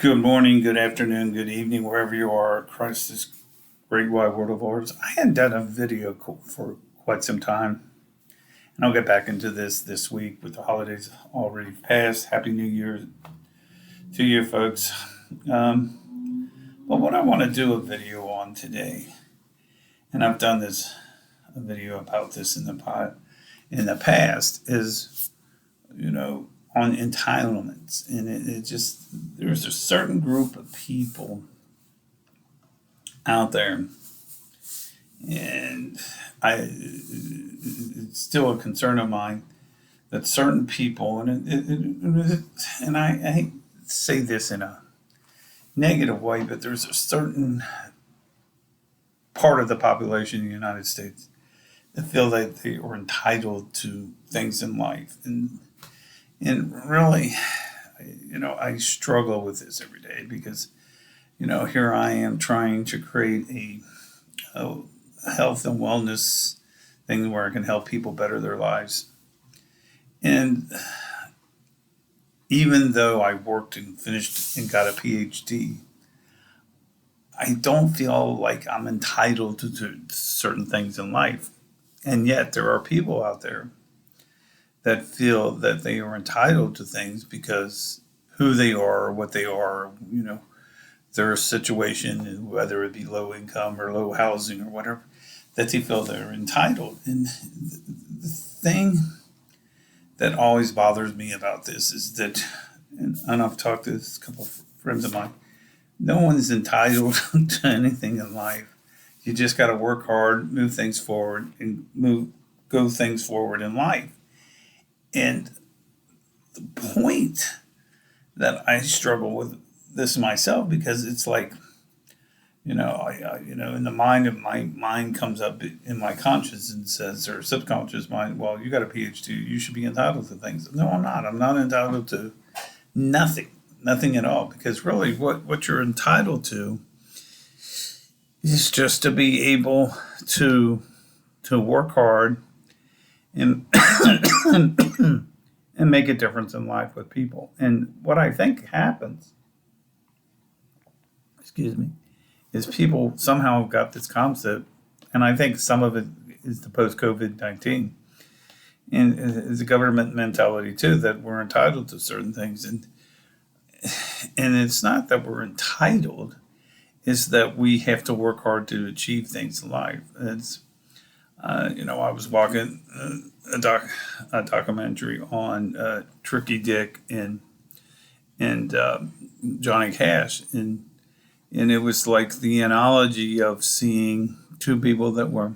Good morning, good afternoon, good evening, wherever you are across this great wide world of ours. I hadn't done a video for quite some time, and I'll get back into this week with the holidays already passed. Happy New Year to you folks. But what I want to do a video on today, and I've done a video about this in the past, is on entitlements, and it just there's a certain group of people out there, and it's still a concern of mine that certain people, and I hate to say this in a negative way, but there's a certain part of the population in the United States that feel that they are entitled to things in life, and really, I struggle with this every day because here I am trying to create a health and wellness thing where I can help people better their lives. And even though I worked and finished and got a PhD, I don't feel like I'm entitled to certain things in life. And yet there are people out there that feel that they are entitled to things because who they are or what they are, their situation, whether it be low income or low housing or whatever, that they feel they're entitled. And the thing that always bothers me about this is that, and I've talked to a couple of friends of mine, no one's entitled to anything in life. You just got to work hard, move things forward, and go things forward in life. And the point that I struggle with this myself, because it's like, in the my mind comes up in my conscious and says, or subconscious mind, well, you got a PhD, you should be entitled to things. No, I'm not. I'm not entitled to nothing at all, because really what you're entitled to is just to be able to work hard and and make a difference in life with people. And what I think happens, excuse me, is people somehow have got this concept, and I think some of it is the post COVID-19, and it's a government mentality too, that we're entitled to certain things, and it's not that we're entitled, it's that we have to work hard to achieve things in life. It's I was watching a documentary on Tricky Dick and Johnny Cash, and it was like the analogy of seeing two people that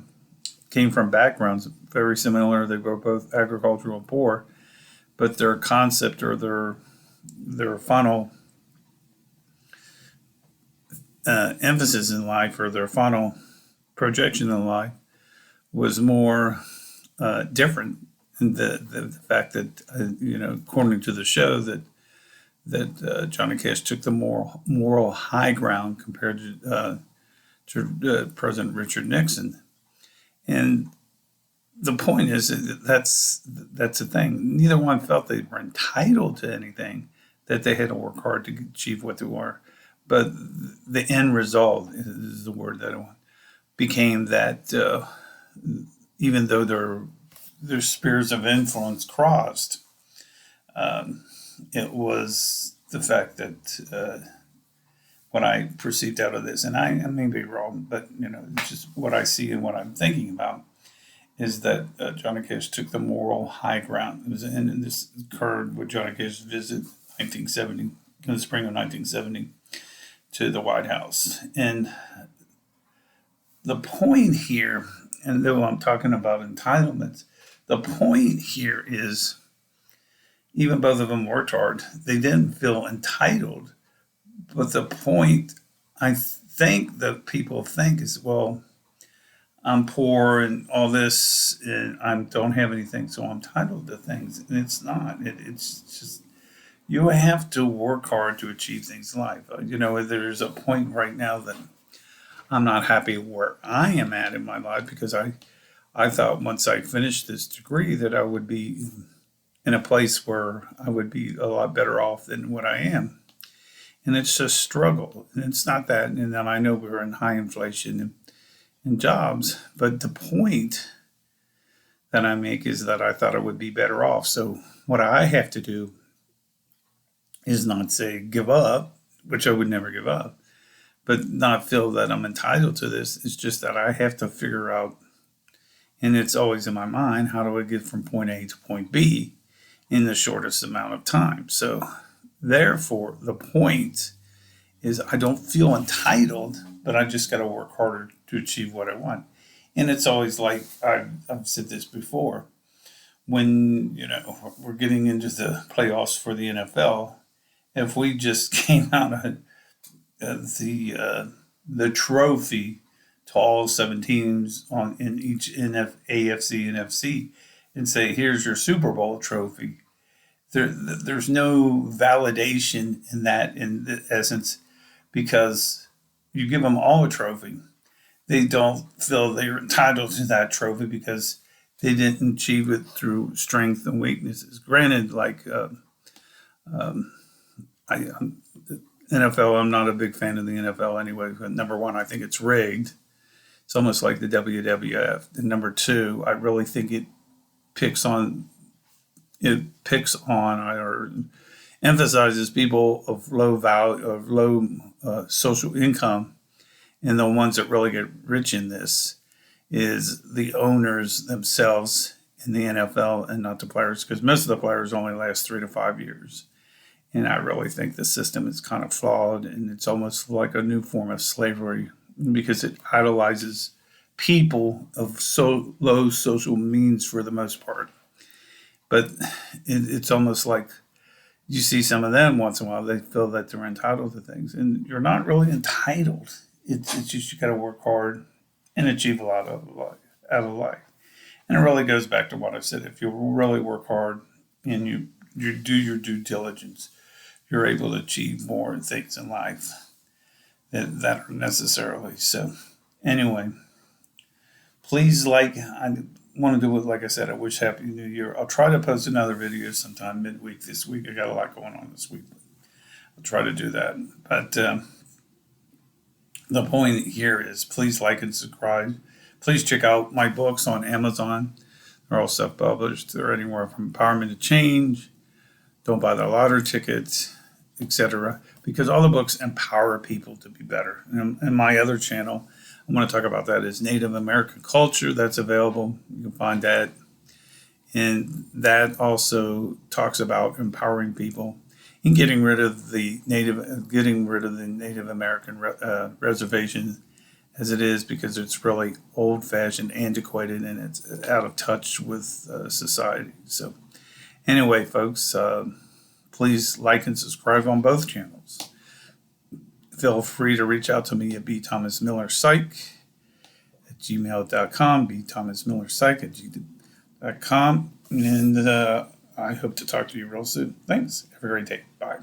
came from backgrounds very similar. They were both agricultural poor, but their concept or their final emphasis in life, or their final projection in life, was more different. And the fact that according to the show, that Johnny Cash took the moral high ground compared to President Richard Nixon. And the point is that that's the thing. Neither one felt they were entitled to anything, that they had to work hard to achieve what they were. But the end result is the word that I want, became that even though their spheres of influence crossed, it was the fact that what I perceived out of this, and I may be wrong, but it's just what I see and what I'm thinking about, is that Johnny Cash took the moral high ground. It was, and this occurred with Johnny Cash's visit 1970, in the spring of 1970, to the White House. And the point here, and though I'm talking about entitlements, the point here is, even both of them worked hard. They didn't feel entitled. But the point I think that people think is, well, I'm poor and all this, and I don't have anything, so I'm entitled to things. And it's not. It's just, you have to work hard to achieve things in life. There's a point right now that I'm not happy where I am at in my life, because I thought once I finished this degree that I would be in a place where I would be a lot better off than what I am. And it's a struggle. And it's not that, and then I know we're in high inflation and jobs, but the point that I make is that I thought I would be better off. So what I have to do is not say give up, which I would never give up, but not feel that I'm entitled to this. It's just that I have to figure out, and it's always in my mind, how do I get from point A to point B in the shortest amount of time? So therefore, the point is I don't feel entitled, but I just got to work harder to achieve what I want. And it's always like I've said this before, when we're getting into the playoffs for the NFL, if we just came out of the trophy to all 7 teams in each AFC and NFC and say, here's your Super Bowl trophy. There's no validation in that in the essence, because you give them all a trophy. They don't feel they're entitled to that trophy because they didn't achieve it through strength and weaknesses. Granted, like the NFL, I'm not a big fan of the NFL anyway. But number one, I think it's rigged. It's almost like the WWF. And number two, I really think it picks on or emphasizes people of low value, of low social income, and the ones that really get rich in this is the owners themselves in the NFL and not the players, because most of the players only last 3 to 5 years. And I really think the system is kind of flawed, and it's almost like a new form of slavery because it idolizes people of so low social means for the most part. But it's almost like you see some of them once in a while, they feel that they're entitled to things, and you're not really entitled. It's just you got to work hard and achieve a lot out of life. And it really goes back to what I said. If you really work hard and you do your due diligence, you're able to achieve more things in life that are necessarily. So anyway, please I want to do it like I said. I wish Happy New Year. I'll try to post another video sometime midweek this week. I got a lot going on this week. I'll try to do that. But the point here is please like and subscribe. Please check out my books on Amazon. They're all self-published. They're anywhere from empowerment to change, don't buy the lottery tickets, etc. Because all the books empower people to be better. And my other channel, I want to talk about that, is Native American culture. That's available. You can find that. And that also talks about empowering people and getting rid of the Native American reservation as it is, because it's really old-fashioned, antiquated, and it's out of touch with society. So anyway, folks, please like and subscribe on both channels. Feel free to reach out to me at bthomasmillerpsych@gmail.com, bthomasmillerpsych@gmail.com, and I hope to talk to you real soon. Thanks. Have a great day. Bye.